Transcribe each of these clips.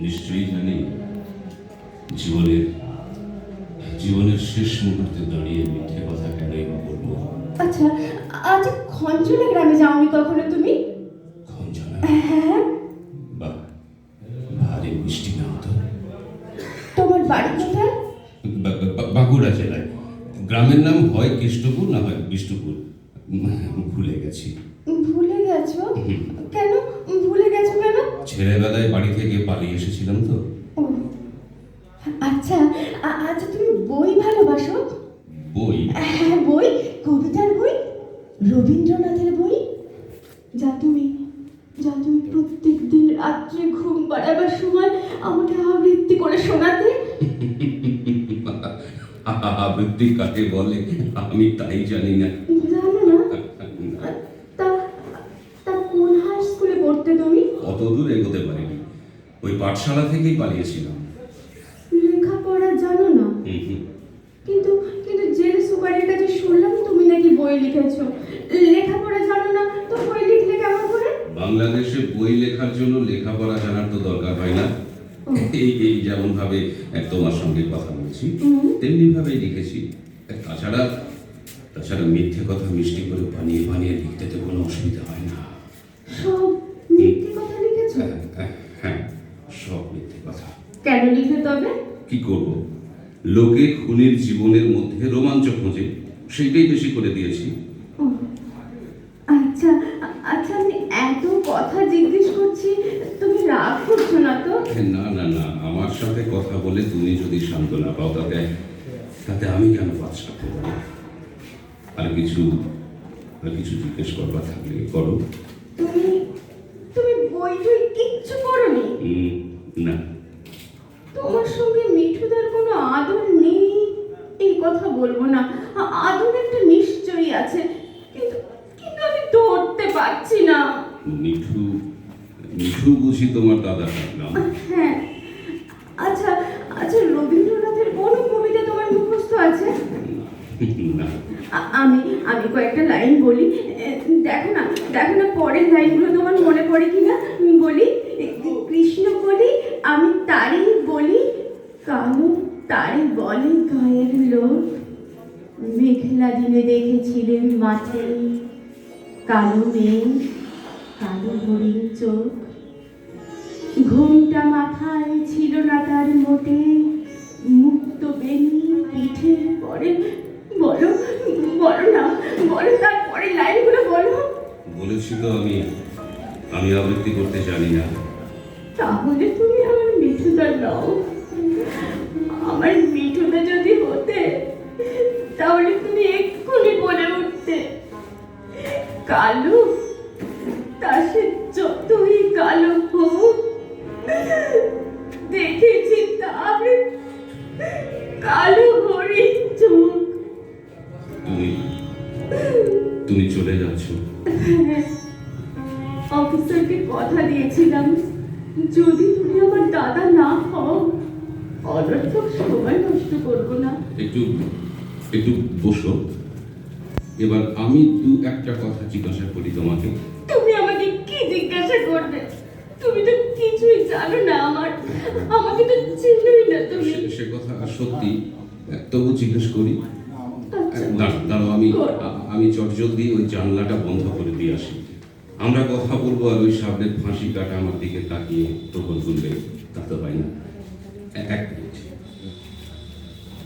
নিশ্চয়ই জানি জীবনের জীবনের শেষ মুহূর্তে দাঁড়িয়ে মিথ্যে কথা কেনই বা বলবো। আচ্ছা, আজ খঞ্জনা গ্রামে যাওনি কখনো তুমি? খঞ্জনা? হ্যাঁ। বাহ, ভারী মিষ্টি নাম তো। তোমার বাড়ি কোথায়? বাঁকুড়া জেলায়। গ্রামের নাম হয় কৃষ্ণপুর না হয় বিষ্ণুপুর, ভুলে গেছি। ভুলে গেছো? কেন ভুলে গেছো কেন? ছেলেবেলায় বাড়ি থেকে পালিয়ে এসেছিলাম তো। ও আচ্ছা, আচ্ছা তুমি বই ভালোবাসো? বই? হ্যাঁ, বই, কবিতার বই, রবীন্দ্রনাথের বই, যা তুমি প্রত্যেক দিন রাত্রে ঘুম পাড়াবার সময় আমাকে আবৃত্তি করে শোনাতে। আবৃত্তি কাকে বলে আমি তাই জানি না। জানো না? তা তা কোন হাই স্কুলে পড়তে তুমি? অত দূর এগোতে পারিনি, ওই পাঠশালা থেকেই পালিয়েছিলাম। লেখাপড়া জানো না? কিন্তু কিন্তু জেল সুপারের কাছে শুনলাম তুমি নাকি বই লিখেছো। লেখাপড়া জানো না তো বই লিখলে কেমন করে? বাংলাদেশে বই লেখার জন্য লেখাপড়া জানার তো দরকার হয় না। এই যেমন ভাবে তোমার সঙ্গে কথা বলছি তেমনি ভাবেই লিখেছি। তাছাড়া তাছাড়া মিথ্যে কথা মিষ্টি করে বানিয়ে বানিয়ে লিখতে তো কোনো অসুবিধা হয় না। সব মিথ্যে কথা লিখেছো? হ্যাঁ, সব মিথ্যে কথা। কেন লিখে তবে? কি করব, লোকে খুনির জীবনের মধ্যে রোমাঞ্চ খোঁজে, সেইটাই বেশি করে দিয়েছি। ও, আচ্ছা আচ্ছা, আমি এত কথা জিজ্ঞেস করছি, তুমি রাগ করছো না তো? না না না, আমার সাথে কথা বলে তুমি যদি সান্ত্বনা পাও তাতে তাতে আমি কেন পাঁচ সাথে পারি? আর কিছু জিজ্ঞেস করবার থাকলে করো। তুমি তুমি বই টই কিচ্ছু করোনি? না। তোমার সঙ্গে মিঠুদার কোনো আদর নেই এই কথা বলবো না, আদর একটা নিশ্চয়ই আছে, কিন্তু কিন্তু আমি ধরতে পারছি না। মিঠু? মিঠু বুঝি তোমার দাদার নাম? হ্যাঁ। আচ্ছা আচ্ছা, রবীন্দ্রনাথের কোন কবিতা তোমার মুখস্থ আছে? না। আমি আমি কয়েকটা লাইন বলি, দেখো না পরের লাইনগুলো তোমার মনে পড়ে কিনা। বলি, কৃষ্ণ বলি আমি তারই বলি, কালো তারই বলে গায়ের লোক, মেঘলা দিনে দেখেছিলেন মাঠে কালো মেঘ, কালো হরিণ চোখ, ঘুমটা মাথায় ছিল না তার মোটে, মুক্ত বেনি পিঠের পরে। বলো বলো না, বলো তারপরে লাইনগুলো বলো। বলেছি তো আমি আবৃত্তি করতে জানি না। তাহলে তুমি আমার মিঠুদা নাও। আমার মিঠুদা যদি হতে তাহলে তুমি এক্ষুনি বলে উঠতে, কালো তা সে যতই কালো হোক, দেখেছি তার কালো হরিণ চোখ। তুমি চলে যাচ্ছ? অফিসারকে কথা দিয়েছিলাম, যদি তুমি আমার দাদা না হও অনর্থক সময় নষ্ট করবো না। একটু বসো। এবার আমি একটা কথা জিজ্ঞাসা করি তোমাকে। তুমি আমাকে কি জিজ্ঞাসা করবে? তুমি তো কিছুই জানো না, আমাকে তো চিনোই না তুমি। সে কথা সত্যি, তবু জিজ্ঞেস করি। আচ্ছা, দাঁড়াও, আমি চটজলদি ওই জানলাটা বন্ধ করে দিয়ে আসি। আমরা কথা বলবো আর ওই সামনের ফাঁসি কাটা আমার দিকে তাকিয়ে প্রবল তুলবে, তা তো হয় না। এক মিনিট।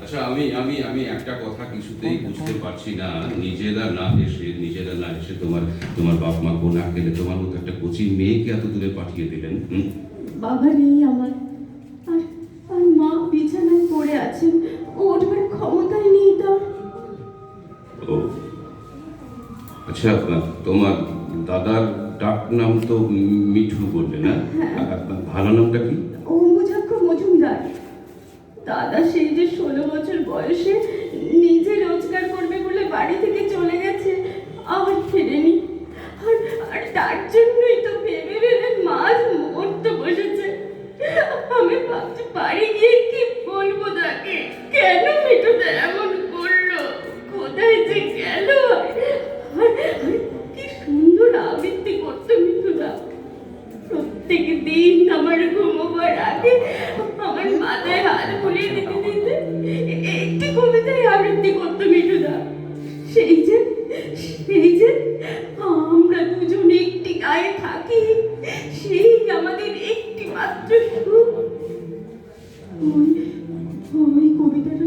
আচ্ছা, আমি একটা কথা কিছুতেই বুঝতে পারছি না। নিজেরা না এসে তোমার বাপ মা কোন আকেলে তোমার মতো একটা কোচিং মেয়েকে এত দূরে পাঠিয়ে দিলেন। বাবা নেই আমার, আর মা বিছানায় পড়ে আছেন, ওঠবার ক্ষমতাই নেই তার। ও আচ্ছা, তোমার দাদার ডাক নাম তো মিঠু বললে না? ভালো নামটা কি? ও মুজাক্কর মজুমদার। দাদা সেই যে 16 বছর বয়সে নিজে রোজগার করবে বলে বাড়ি থেকে চলে গেছে, আর ফেরেনি। আর তার জন্যই তো ভেবে ভেবে মাছ মরতে বসেছে। আমি ভাবতে পারি গিয়ে কি বলবো তাকে, কেন মিঠুদা এমন করলো, কোথায় যে গেল। কি সুন্দর আবৃত্তি করতো মিঠুদা, প্রত্যেক দিন আমার ঘুমোবার আগে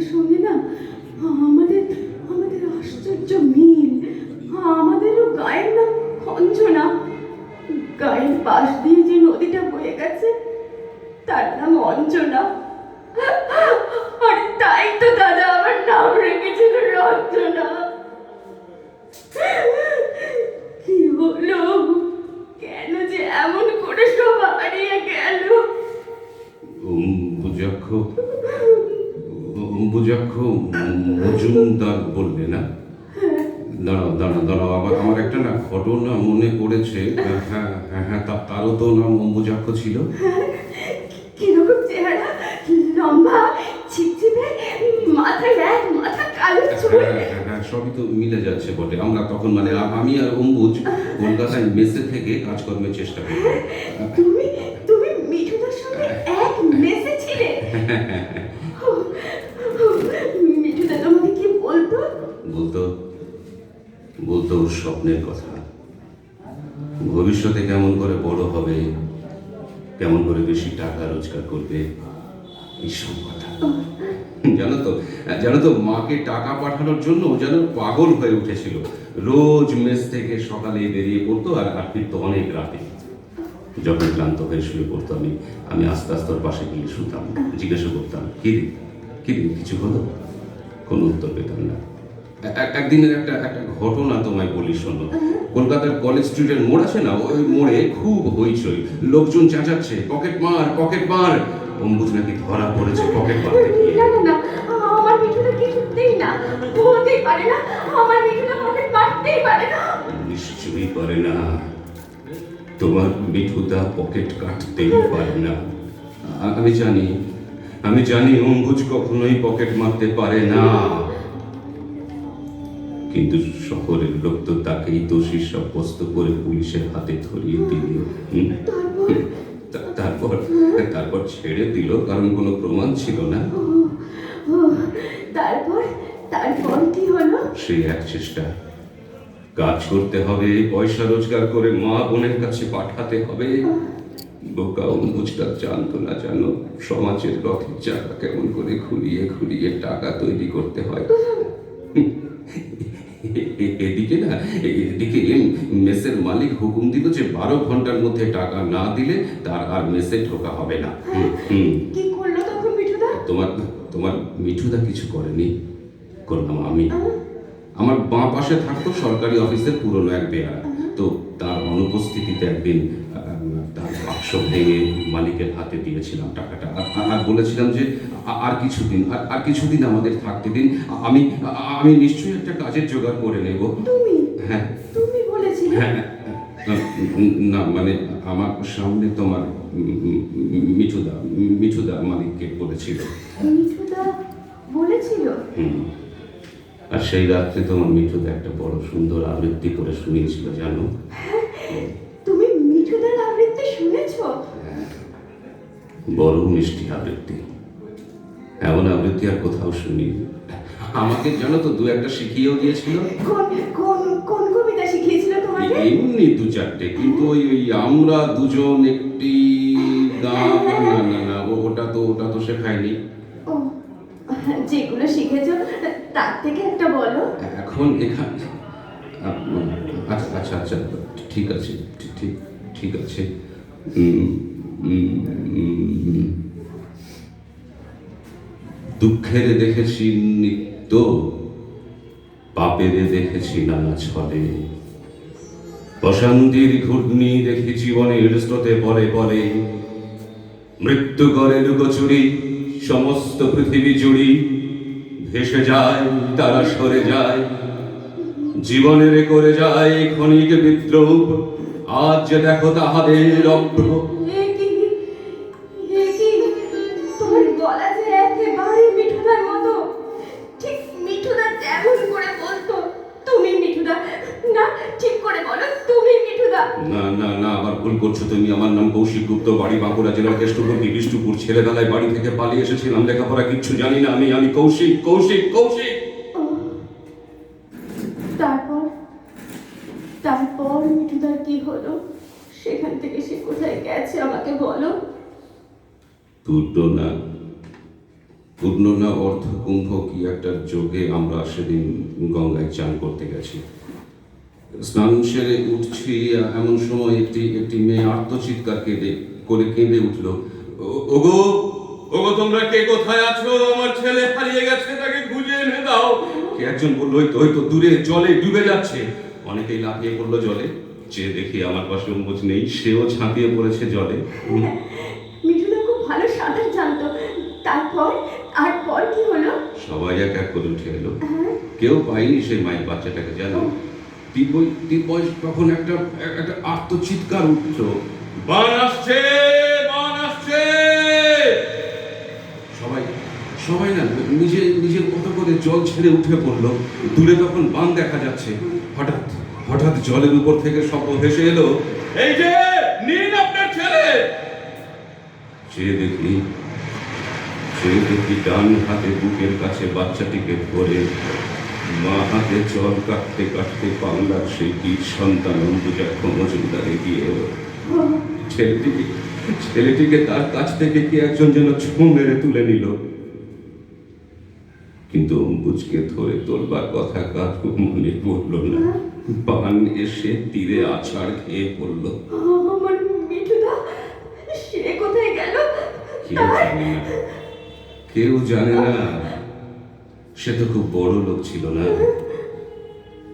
চেহারার সঙ্গে না আমাদের আমাদের আশ্চর্য মিল। আমাদেরও গায়ের নাম অঞ্জনা। গায়ের পাশ দিয়ে যে নদীটা বয়ে গেছে তার নাম অঞ্জনা। আর তাই তো দাদা আমার নাম রেখেছিল রঞ্জনা। কি হলো, কেন যে এমন করে সব হারিয়ে গেল? অম্বুজাক্ষ মজুমদার বললে না? দাঁড়াও দাঁড়াও দাঁড়াও, আমার একটা না ঘটনা মনে পড়েছে। হ্যাঁ হ্যাঁ হ্যাঁ, তারও তো নাম অম্বুজাক্ষ ছিল। কিরকম চেহারা, লম্বা, ছিপছিপে, মাথায় এক মাথা কালো চুল। হ্যাঁ হ্যাঁ, সবই তো মিলে যাচ্ছে বটে। আমরা তখন মানে আমি আর অম্বুজ কলকাতায় মেসে থেকে কাজকর্মের চেষ্টা করতাম। তুমি তুমি মিঠুদার সঙ্গে এক মেসে ছিলে? মিঠুদা তোমাকে কি বলতো? বলতো বলতো ওর স্বপ্নের কথা, ভবিষ্যতে কেমন করে বড় হবে, কেমন করে বেশি টাকা রোজগার করবে, এইসব কথা। জানো তো মাকে টাকা পাঠানোর জন্য ও যেন পাগল হয়ে উঠেছিল। রোজ মেস থেকে সকালে বেরিয়ে পড়তো আর ফিরতো অনেক রাতে। যখন ক্লান্ত হয়ে শুয়ে পড়তো আমি আস্তে আস্তে ওর পাশে গিয়ে শুতাম, জিজ্ঞাসা করতাম, কি রে কিছু হলো? কোনো উত্তর পেতাম না। একদিনের একটা ঘটনা তোমায় বলি, শোনো। কলকাতার কলেজ স্ট্রিটের মোড় আছে না, ওই মোড়ে খুব হইচই, লোকজন চেঁচাচ্ছে, পকেট মার। অম্বুজ নাকি ধরা পড়েছে পকেট মারতে গিয়ে। না না না, আমার মিঠুদা কিছুতেই না, হতেই পারে না। আমার মিঠুদা পকেট মারতেই পারে না। নিশ্চয়ই পারে না, তোমার মিঠুদা পকেট কাটতেই পারে না। আমি জানি অম্বুজ কখনোই পকেট মারতে পারে না, কিন্তু শহরের লোক তো তাকেই দোষী সাব্যস্ত করে পুলিশের হাতে ধরিয়ে দিল। তারপর ছেড়ে দিল, কারণ কোনো প্রমাণ ছিল না। তারপর কি হলো? সেই এক চেষ্টা, কাজ করতে হবে, পয়সা রোজগার করে মা বোনের কাছে পাঠাতে হবে। বোকা অম্বুজটা জানতো না জানো সমাজের রথের চাকা কেমন করে ঘুরিয়ে টাকা তৈরি করতে হয়। এদিকে মেসের মালিক হুকুম দিল যে 12 ঘন্টার মধ্যে টাকা না দিলে তার আর মেসে ঢোকা হবে না। কি করলো তখন মিঠুদা? তোমার মিঠুদা কিছু করেনি, করলাম আমি। আমার বাঁ পাশে থাকতো সরকারি অফিসের পুরনো এক বেয়ারা, তো তার অনুপস্থিতিতে একদিন তার বাক্স ভেঙে মালিকের হাতে দিয়েছিলাম টাকাটা, আর বলেছিলাম যে আর কিছুদিন আমাদের থাকতে দিন, আমি নিশ্চয়ই একটা কাজের জোগাড় করে নেব। তুমি? হ্যাঁ তুমি বলেছিলে? হ্যাঁ, না মানে আমার সামনে তোমার মিঠুদা মালিককে বলেছিল। মিঠুদা বলেছিল? আর সেই রাত্রে তোমার মিঠুদা একটা বড় সুন্দর আবৃত্তি করে শুনিয়েছিল, জানো? তুমি মিঠুদার আবৃত্তি শুনেছো? বড় মিষ্টি আবৃত্তি, এমন আবৃত্তি আর কোথাও শুনি। আমাকে জানো তো 2-1টা শিখিয়েও দিয়েছিল। কোন কবিতা শিখিয়েছিল তোমাকে? এমনি 2-4টে, কিন্তু ওই আমরা দুজন একটি গান, না ওটা তো শেখায়নি। ও, যেগুলো শিখেছো তার থেকে একটা বলো। এখন এখানে আচ্ছা ঠিক আছে। দুঃখের দেখেছি নিত্য, পাপের দেখেছি নানা ছলে, অশান্তির ঘূর্ণি দেখি জীবনের স্রোতে পরে, মৃত্যু করে লুকোচুরি সমস্ত পৃথিবী জুড়ি, ভেসে যায় তারা সরে যায়, জীবনের করে যায় ক্ষণিক বিদ্রোহ, আজ দেখো তাহাদের অভ্র। তোমার গলা যে একেবারে মিঠুদার মতো, ঠিক মিঠুদা যেমন করে বলতো তুমি মিঠুদা। না, ঠিক করে বলো তুমি মিঠুদা। না আবার ভুল করছো তুমি। আমার নাম কৌশিক গুপ্ত, বাড়ি বাঁকুড়া জেলার কেষ্টপুর বিষ্টুপুর। ছেলেবেলায় বাড়ি থেকে পালিয়ে এসেছিলাম, লেখাপড়া কিচ্ছু জানি না আমি কৌশিক। তারপর মিঠুদার কি হলো? সেখান থেকে সে কোথায় গেছে আমাকে বলো। দুটো না পূর্ণনা অর্ধকুম্ভ কি একটা যোগে আমরা সেদিন গঙ্গায় চান করতে গেছি। স্নান সেরে উঠছি, এমন সময় একটি একটি মেয়ে আর্তচিৎকার কেঁদে উঠল, ওগো ওগো, তোমরা কে কোথায় আছো? আমার ছেলে হারিয়ে গেছে, তাকে খুঁজে এনে দাও। কে একজন বললো, ওই তো দূরে জলে ডুবে যাচ্ছে। অনেকেই লাফিয়ে পড়লো জলে। চেয়ে দেখি আমার পাশে অম্বুজ নেই, সেও ঝাঁপিয়ে পড়েছে জলে। মিঠুদা খুব ভালো সাঁতার জানতো। তারপর কি হলো? সবাই এক এক করে উঠে এলো। হ্যাঁ। কেউ পায়নি সেই মায়ের বাচ্চাটাকে, জানো। টিপয় তখন একটা একটা আর্তচিৎকার উঠলো, বান আসছে, বান আসছে। সবাই সবাই না নিজের মতো করে জল ছেড়ে উঠে পড়লো। দূরে তখন বান দেখা যাচ্ছে। হঠাৎ হঠাৎ জলের উপর থেকে শব্দ ভেসে এলো, এই যে নিন আপনার ছেলে। চেয়ে দেখি ডান হাতে বুকের কাছে বাচ্চাটিকে ধরে মা হাতে জল কাটতে কাটতে বাংলার সেই বীর সন্তান অম্বুজাক্ষ মজুমদারে গিয়ে এলো। ছেলেটিকে তার কাছ থেকে কি একজন যেন ছোঁ মেরে তুলে নিল। কিন্তু অম্বুজকে ধরে তোলবার কথা কারো মনে পড়ল না। বান এসে তীরে আছাড় খেয়ে পড়ল। আমার মিঠুদা, সে কোথায় গেল? কেউ জানে না। সে তো খুব বড় লোক ছিল না।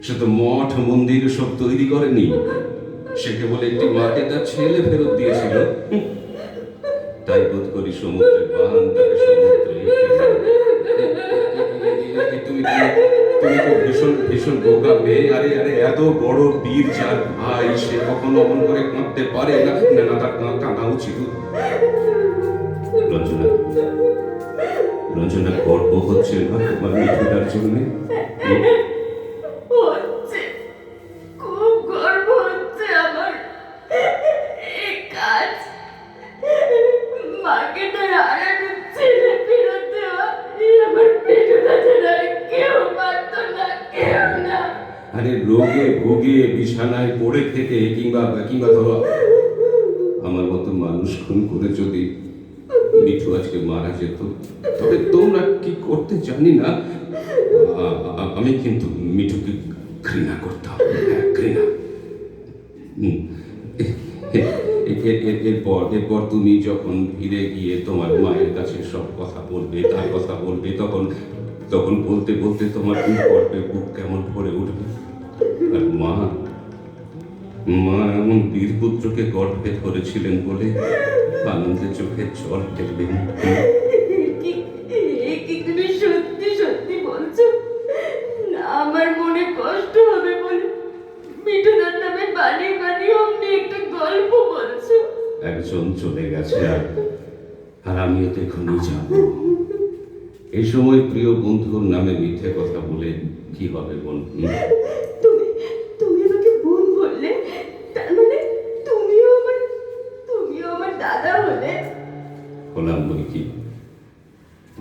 সে তো মঠ মন্দির সব তৈরি করেনি। সে কেবল একটি মাকে তার ছেলে ফেরত দিয়েছিল। তাই বোধ করি সমুদ্রের বান তাকে সমুদ্রে তুমি তো ভীষণ ভীষণ বোকা মেয়ে। আরে এত বড় বীর যার ভাই, সে কখনো অমন করে কাঁদতে পারে না। না, তার কাঁদা উচিত। রঞ্জনা গর্ব হচ্ছে না তোমার মিঠুদার জন্য? হচ্ছে, খুব গর্ব হচ্ছে আমার। এই কাজ মাকে তার হারানো ছেলে ফেরত দেওয়া, আমার মিঠুদা ছাড়া কেউ পারত না, কেউ না। আরে রোগে ভোগে বিছানায় পড়ে থেকে কিংবা ধরো আমার মতো মানুষ খুন করে যদি মিঠু আজকে মারা যেত, তবে তোমরা কি করতে জানি না। আমি কিন্তু মিঠুকে ঘৃণা করতাম, ঘৃণা। এরপর তুমি যখন ফিরে গিয়ে তোমার মায়ের কাছে সব কথা বলবে, তার কথা বলবে, তখন বলতে বলতে তোমার বুক কেমন ভরে উঠবে। আর মা এমন বীরপুত্রকে গর্ভে ধরেছিলেন বলে আনন্দে চোখে জল ফেলবেন। কি তুমি সত্যি সত্যি বলছো? আমার মনে কষ্ট হবে বলে মিঠুদার নামে বানিয়ে অমনি একটা গল্প বলছো? একজন চলে গেছে, আর আমিও তো এখনই যাব। এই সময় প্রিয় বন্ধুর নামে মিথ্যে কথা বলে কি হবে বোন? তুমি আমাকে বোন বললে, তার মানে তুমিও আমার দাদা হলে? হলাম বই কি?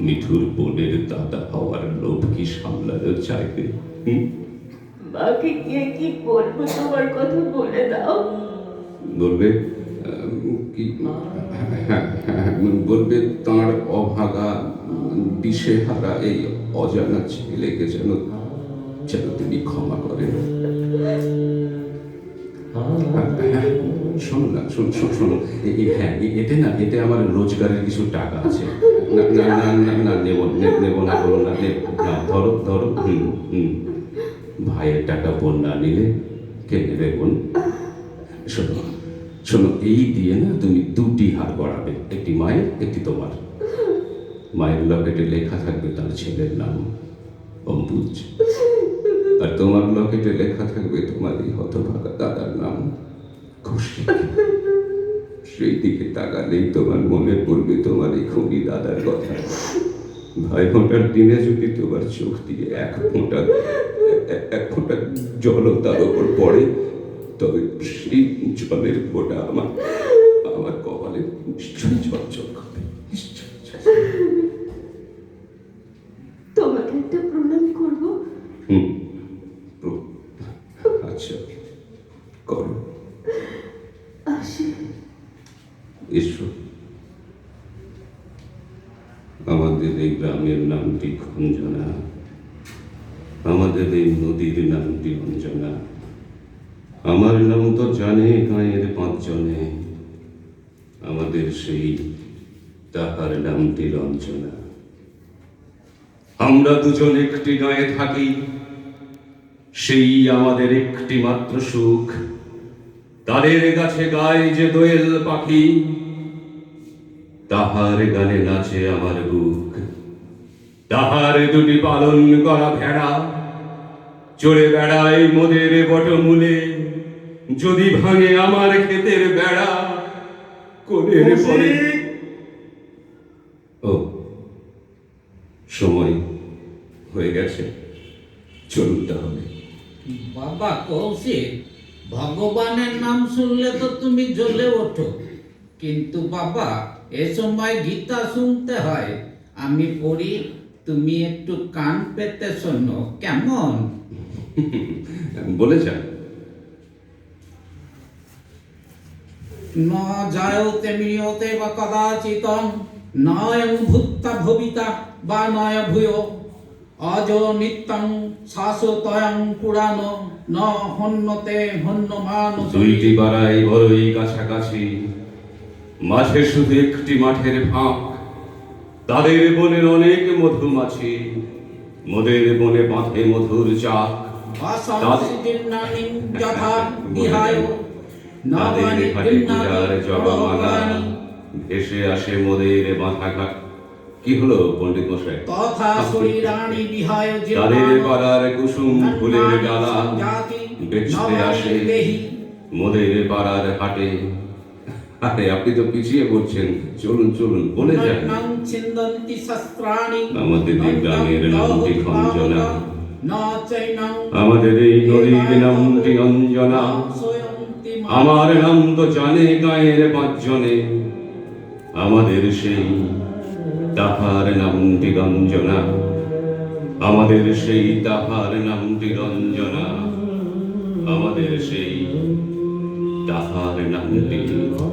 মিঠুর বোনের দাদা হওয়ার লোভ কি সামলানো চাইবে? মাকে গিয়ে কি বলবো তোমার কথা বলে দাও। বলবে কি? বলবে তাঁর অভাগা দিশেহারা এই অজানা ছেলেকে যেন তিনি ক্ষমা করেন। শোনো না, শোনো, এতে আমার রোজগারের কিছু টাকা আছে। না নেব না, বলো না, ধরো। ভাইয়ের টাকা বোন না নিলে কে নেবে বোন? শোনো, এই দিয়ে না তুমি দুটি হার গড়াবে, একটি মায়ের, একটি তোমার। মায়ের লকেটে লেখা থাকবে তার ছেলের নাম অম্বুজ, আর তোমার লকেটে লেখা থাকবে তোমার এই হতভাগা দাদার নাম খুশি। সেই দিকে তাকালেই তোমার মনে পড়বে তোমার এই খুবই দাদার কথা। ভাই ফোঁটার দিনে যদি তোমার চোখ দিয়ে এক ফোঁটা জলও তার ওপর পড়ে, তবে সেই জলের ফোঁটা আমার কপালে নিশ্চয়ই ঝরঝর হবে। তোমাকে একটা প্রণাম করবো? আচ্ছা, করো। আসি। এসো। আমাদের আমাদের এই গ্রামের নামটি খঞ্জনা, আমাদের এই নদীর নামটি অঞ্জনা। আমার নাম তো জানে গাঁয়ের 5 জনে, আমাদের সেই তাহার নামটি রঞ্জনা। আমরা দুজন একটি গাঁয়ে থাকি, সেই আমাদের একটি মাত্র সুখ। তাদের গাছে গায় যে দোয়েল পাখি, তাহার গানে নাচে আমার বুক। তাহার দুটি পালন করা ভেড়া চড়ে বেড়ায় মোদের বটমূলে, যদি ভাঙে আমার ক্ষেতের বেড়া কোলের পরে। ও সময় হয়ে গেছে, চলুন তাহলে। বাবা কৌশিক, ভগবানের নাম শুনলে তো তুমি জ্বলে ওঠো, কিন্তু বাবা এ সময় গীতা শুনতে হয়। আমি পড়ি, তুমি একটু কান পেতে শোনো, কেমন? বলে যান। ন জায়তে মিয়তে বা কদাচিতং, নয়ং ভূত্তা ভবিতা বা নয় ভূয়, অজ নিত্যং শাশ্বতয়ং পুরাণ, ন হন্যতে হন্যমান। দুইটি পাড়ায় বড়ই কাছাকাছি, মাঝে শুধু একটি মাঠের ফাঁক। তাদের বনে অনেক মধুমাছি, মোদের বনে বাঁধে মধুর চাক। অসংসিদিন্নানিং যথা বিহায়, তাদের নবানি ঘাটে পূজার জপমালা ভেসে আসে মোদের মাথা ঘাট। কি হলো পণ্ডিত মশাই? তথা শরীরাণি বিহায় তাদের পাড়ার কুসুম ফুলের ডালা বেচতে আসে মোদের পাড়ার হাটে। আরে আপনি তো পিছিয়ে পড়ছেন, চলুন চলুন বলে যান। ছিন্দন্তি শস্ত্রাণি, আমাদের এই গ্রামের নামটি খঞ্জনা, না চৈনং আমাদের এই নদীর নামটি অঞ্জনা। সয়ন্তি আমার নাম তো জানে গাঁয়ের 5 জনে, আমাদের সেই তাহার নামটি রঞ্জনা। আমাদের সেই তাহার নামটি রঞ্জনা, আমাদের সেই তাহার নামটি রঞ্জনা।